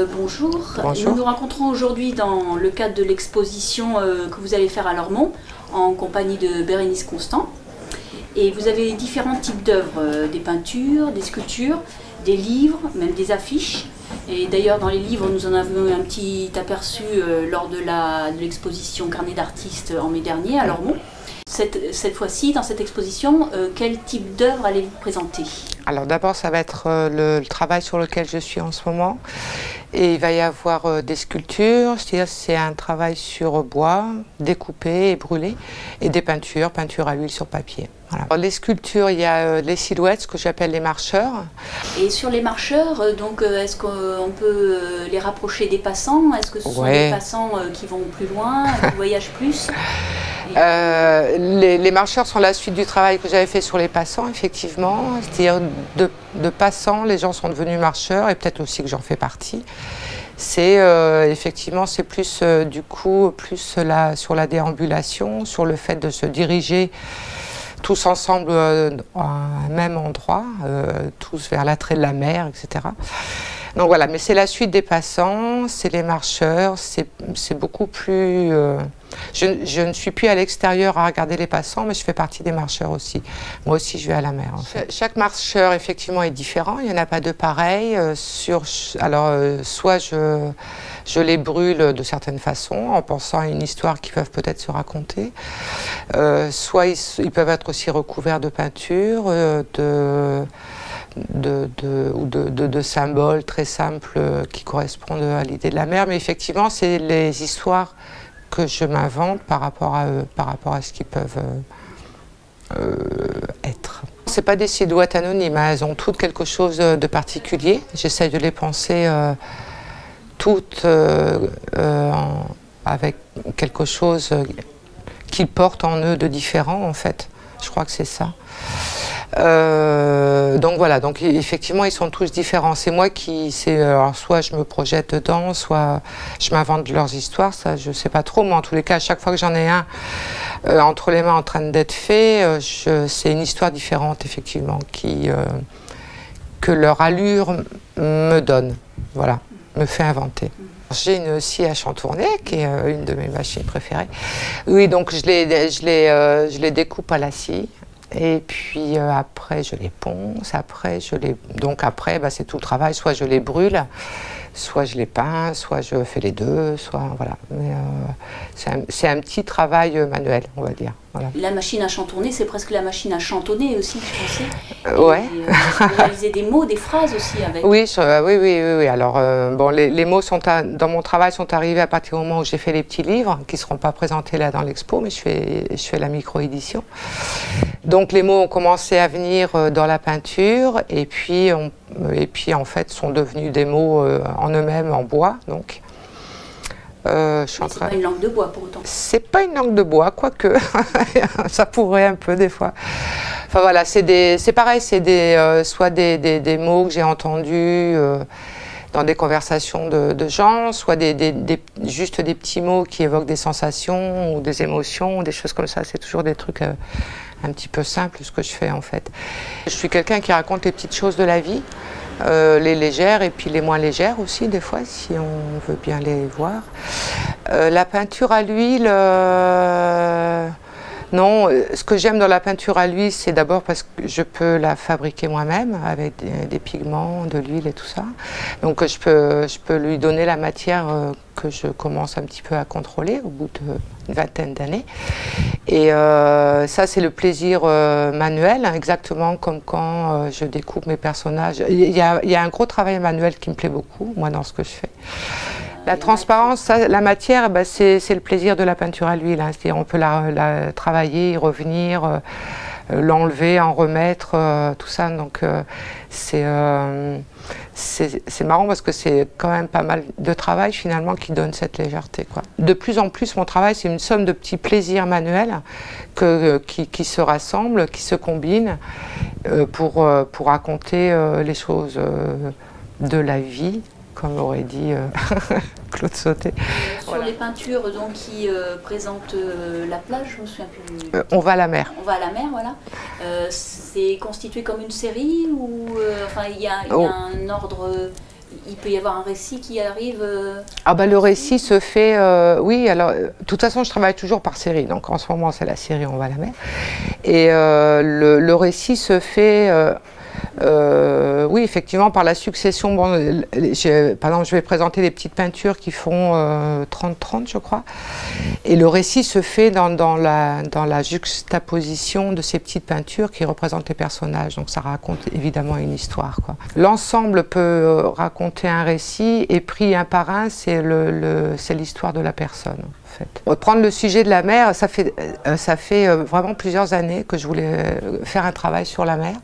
Bonjour. Bonjour. Nous nous rencontrons aujourd'hui dans le cadre de l'exposition que vous allez faire à Lormont en compagnie de Bérénice Constant. Et vous avez différents types d'œuvres, des peintures, des sculptures, des livres, même des affiches. Et d'ailleurs dans les livres nous en avons eu un petit aperçu lors de l'exposition Carnet d'artistes en mai dernier à Lormont. Cette fois-ci, dans cette exposition, quel type d'œuvre allez-vous présenter? Alors d'abord, ça va être le travail sur lequel je suis en ce moment. Et il va y avoir des sculptures, c'est-à-dire c'est un travail sur bois, découpé et brûlé, et des peintures, peintures à l'huile sur papier. Voilà. Alors, les sculptures, il y a les silhouettes, ce que j'appelle les marcheurs. Et sur les marcheurs, donc est-ce qu'on peut les rapprocher des passants? Est-ce que ce sont des passants qui vont plus loin, qui voyagent plus? Les marcheurs sont la suite du travail que j'avais fait sur les passants, effectivement. C'est-à-dire de passants, les gens sont devenus marcheurs, et peut-être aussi que j'en fais partie. C'est effectivement, c'est plus du coup, plus sur la déambulation, sur le fait de se diriger tous ensemble à un même endroit, tous vers l'attrait de la mer, etc. Donc voilà, mais c'est la suite des passants, c'est les marcheurs, c'est beaucoup plus... je ne suis plus à l'extérieur à regarder les passants, mais je fais partie des marcheurs aussi. Moi aussi, je vais à la mer, en fait. Chaque marcheur, effectivement, est différent. Il n'y en a pas deux pareils. Soit je les brûle de certaines façons, en pensant à une histoire qui peuvent peut-être se raconter. Soit ils peuvent être aussi recouverts de peinture, de symboles très simples qui correspondent à l'idée de la mer. Mais effectivement, c'est les histoires que je m'invente par rapport à eux, par rapport à ce qu'ils peuvent être. Ce n'est pas des silhouettes anonymes, hein, elles ont toutes quelque chose de particulier. J'essaye de les penser toutes avec quelque chose qu'ils portent en eux de différent, en fait. Je crois que c'est ça. Donc voilà, donc effectivement ils sont tous différents. C'est moi qui, alors soit je me projette dedans, soit je m'invente leurs histoires, ça je sais pas trop, mais en tous les cas à chaque fois que j'en ai un entre les mains en train d'être fait, c'est une histoire différente effectivement que leur allure me donne, voilà, me fait inventer. J'ai une scie à chantourner qui est une de mes machines préférées. Oui, donc je les découpe à la scie. Et puis après je les ponce, après c'est tout le travail, soit je les brûle, soit je les peins, soit je fais les deux, soit voilà. Mais c'est un petit travail manuel, on va dire. Voilà. La machine à chantourner, c'est presque la machine à chantonner aussi, je pensais. Ouais. Vous réalisez des mots, des phrases aussi avec. Oui, oui. Alors, bon, les mots dans mon travail sont arrivés à partir du moment où j'ai fait les petits livres, qui ne seront pas présentés là dans l'expo, mais je fais la micro-édition. Donc, les mots ont commencé à venir dans la peinture, et puis en fait, sont devenus des mots en eux-mêmes, en bois, donc. C'est pas une langue de bois pour autant. C'est pas une langue de bois, quoique ça pourrait un peu des fois. Enfin voilà, c'est pareil, c'est soit des mots que j'ai entendus dans des conversations de gens, soit juste des petits mots qui évoquent des sensations ou des émotions, ou des choses comme ça. C'est toujours des trucs un petit peu simples, ce que je fais en fait. Je suis quelqu'un qui raconte les petites choses de la vie. Les légères et puis les moins légères aussi des fois si on veut bien les voir. La peinture à l'huile, non, ce que j'aime dans la peinture à l'huile c'est d'abord parce que je peux la fabriquer moi-même avec des pigments, de l'huile et tout ça. Donc je peux lui donner la matière que je commence un petit peu à contrôler au bout d'une vingtaine d'années. Et ça, c'est le plaisir manuel, hein, exactement comme quand je découpe mes personnages. Il y a un gros travail manuel qui me plaît beaucoup, moi, dans ce que je fais. La transparence, ça, la matière, bah, c'est le plaisir de la peinture à l'huile. Hein, c'est-à-dire on peut la travailler, y revenir, l'enlever, en remettre, tout ça. Donc c'est marrant parce que c'est quand même pas mal de travail finalement qui donne cette légèreté, quoi. De plus en plus, mon travail, c'est une somme de petits plaisirs manuels qui se rassemblent, qui se combinent pour raconter les choses de la vie, comme aurait dit Claude Sautet. Sur les peintures donc, qui présentent la plage, je me souviens plus. On va à la mer. On va à la mer, voilà. C'est constitué comme une série ou enfin il y a un ordre. il peut y avoir un récit qui arrive Ah bah le récit se fait, oui, alors, de toute façon je travaille toujours par série, donc en ce moment c'est la série On va à la mer. Et le récit se fait, oui, effectivement, par la succession. Bon, par exemple, je vais présenter des petites peintures qui font 30-30, je crois. Et le récit se fait dans la juxtaposition de ces petites peintures qui représentent les personnages. Donc ça raconte évidemment une histoire, quoi. L'ensemble peut raconter un récit et pris un par un, c'est l'histoire de la personne. En fait. Reprendre le sujet de la mer, ça fait vraiment plusieurs années que je voulais faire un travail sur la mer.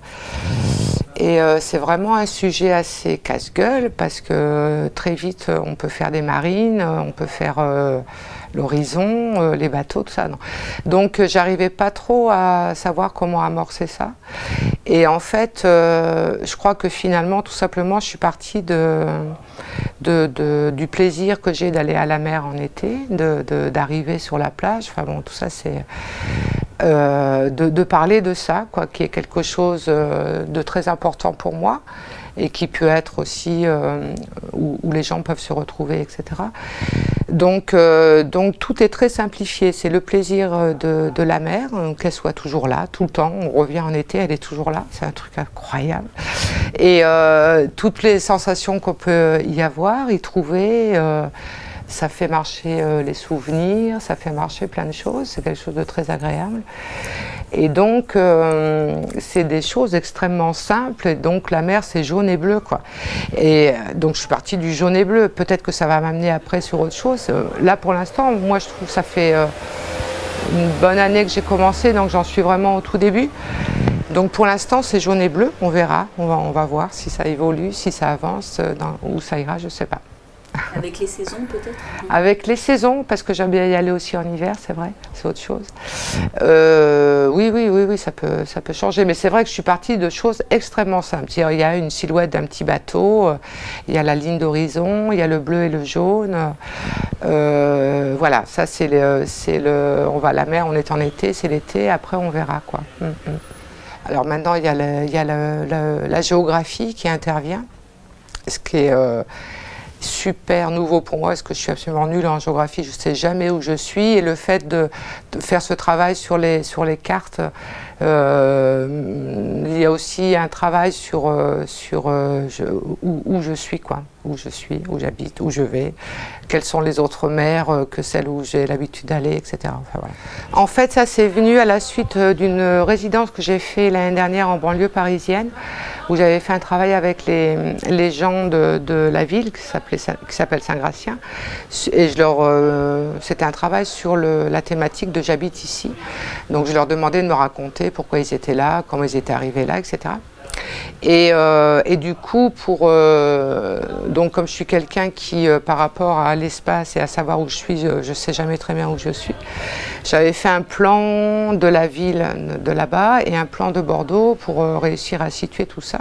Et c'est vraiment un sujet assez casse-gueule parce que très vite on peut faire des marines, on peut faire l'horizon, les bateaux, tout ça. Non. Donc j'arrivais pas trop à savoir comment amorcer ça. Et en fait, je crois que finalement, tout simplement, je suis partie du plaisir que j'ai d'aller à la mer en été, d'arriver sur la plage. Enfin bon, tout ça c'est... de parler de ça, quoi, qui est quelque chose de très important pour moi et qui peut être aussi où les gens peuvent se retrouver, etc. Donc tout est très simplifié, c'est le plaisir de la mer, qu'elle soit toujours là, tout le temps, on revient en été, elle est toujours là, c'est un truc incroyable. Et toutes les sensations qu'on peut y avoir, y trouver, ça fait marcher les souvenirs, ça fait marcher plein de choses, c'est quelque chose de très agréable. Et donc, c'est des choses extrêmement simples, et donc la mer c'est jaune et bleu, quoi. Et donc je suis partie du jaune et bleu, peut-être que ça va m'amener après sur autre chose. Là pour l'instant, moi je trouve que ça fait une bonne année que j'ai commencé, donc j'en suis vraiment au tout début. Donc pour l'instant c'est jaune et bleu, on verra, on va voir si ça évolue, si ça avance, où ça ira, je ne sais pas. Avec les saisons peut-être? Avec les saisons, parce que j'aime bien y aller aussi en hiver, c'est vrai, c'est autre chose. Oui, ça peut changer, mais c'est vrai que je suis partie de choses extrêmement simples. Il y a une silhouette d'un petit bateau, il y a la ligne d'horizon, il y a le bleu et le jaune. Voilà, ça c'est on va à la mer, on est en été, c'est l'été, après on verra, quoi. Alors maintenant il y a la géographie qui intervient, ce qui est super nouveau pour moi, parce que je suis absolument nulle en géographie, je ne sais jamais où je suis, et le fait de faire ce travail sur les cartes, il y a aussi un travail sur où je suis, quoi, où je suis, où j'habite, où je vais, quelles sont les autres mers que celles où j'ai l'habitude d'aller, etc. Enfin, voilà. En fait, ça c'est venu à la suite d'une résidence que j'ai fait l'année dernière en banlieue parisienne, où j'avais fait un travail avec les gens de la ville qui s'appelle Saint-Gratien, et c'était un travail sur la thématique de j'habite ici. Donc je leur demandais de me raconter pourquoi ils étaient là, comment ils étaient arrivés là, etc. Et du coup, donc comme je suis quelqu'un qui, par rapport à l'espace et à savoir où je suis, je ne sais jamais très bien où je suis, j'avais fait un plan de la ville de là-bas et un plan de Bordeaux pour réussir à situer tout ça.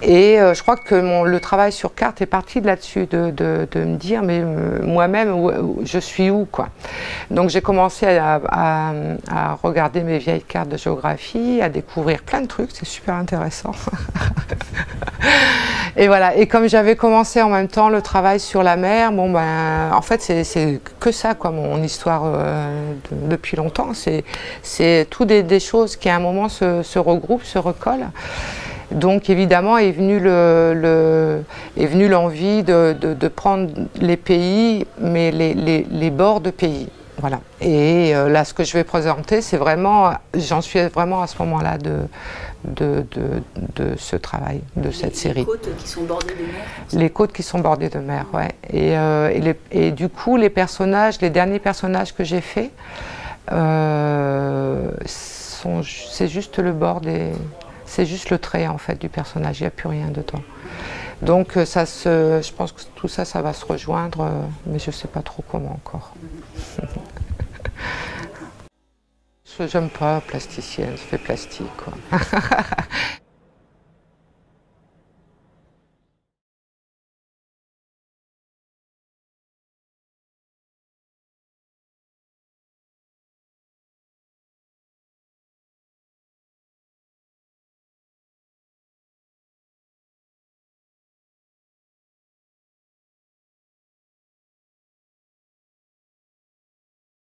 Et je crois que le travail sur carte est parti de là-dessus, de me dire, mais moi-même, je suis où, quoi. Donc j'ai commencé à regarder mes vieilles cartes de géographie, à découvrir plein de trucs, c'est super intéressant. Et voilà, et comme j'avais commencé en même temps le travail sur la mer, bon ben, en fait c'est que ça, quoi, mon histoire depuis longtemps. C'est tout des choses qui à un moment se regroupent, se recollent. Donc évidemment est venue l'envie de prendre les pays, mais les bords de pays. Voilà. Et là, ce que je vais présenter, c'est vraiment, j'en suis vraiment à ce moment-là de ce travail, de cette série. Les côtes qui sont bordées de mer. Les côtes qui sont bordées de mer, ouais. Et du coup, les derniers personnages que j'ai faits, c'est juste le bord c'est juste le trait en fait du personnage, il n'y a plus rien dedans. Donc je pense que tout ça, ça va se rejoindre, mais je ne sais pas trop comment encore. Je n'aime pas plasticienne, je fais plastique, quoi.